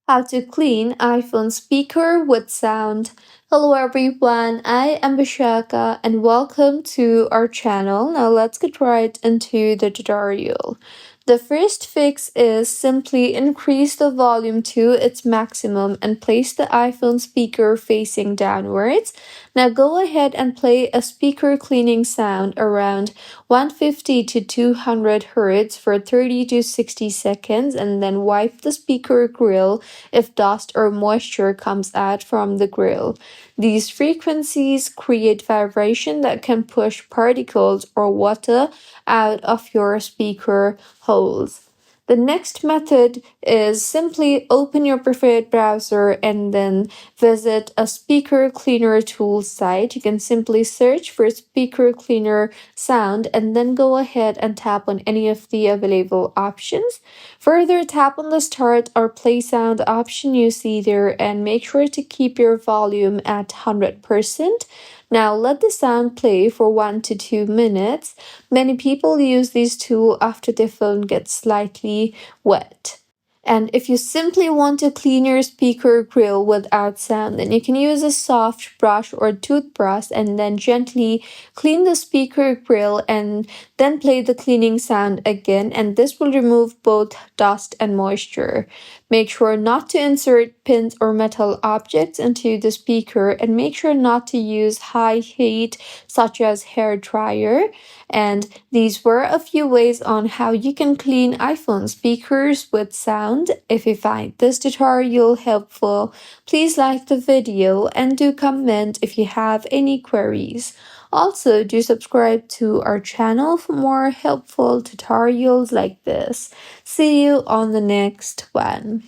How to clean iPhone speaker with sound. Hello everyone, I am Bishaka and welcome to our channel. Now let's get right into the tutorial. The first fix is simply increase the volume to its maximum and place the iPhone speaker facing downwards. Now go ahead and play a speaker cleaning sound around 150 to 200 Hz for 30 to 60 seconds and then wipe the speaker grill if dust or moisture comes out from the grill. These frequencies create vibration that can push particles or water out of your speaker holes. The next method is simply open your preferred browser and then visit a speaker cleaner tool site. You can simply search for speaker cleaner sound and then go ahead and tap on any of the available options. Further, tap on the start or play sound option you see there and make sure to keep your volume at 100%. Now let the sound play for 1 to 2 minutes. Many people use this tool after their phone gets slightly wet. And if you simply want to clean your speaker grill without sound, then you can use a soft brush or toothbrush and then gently clean the speaker grill and then play the cleaning sound again, and this will remove both dust and moisture. Make sure not to insert pins or metal objects into the speaker and make sure not to use high heat such as hair dryer. And these were a few ways on how you can clean iPhone speakers with sound. If you find this tutorial helpful, please like the video and do comment if you have any queries. Also, do subscribe to our channel for more helpful tutorials like this. See you on the next one.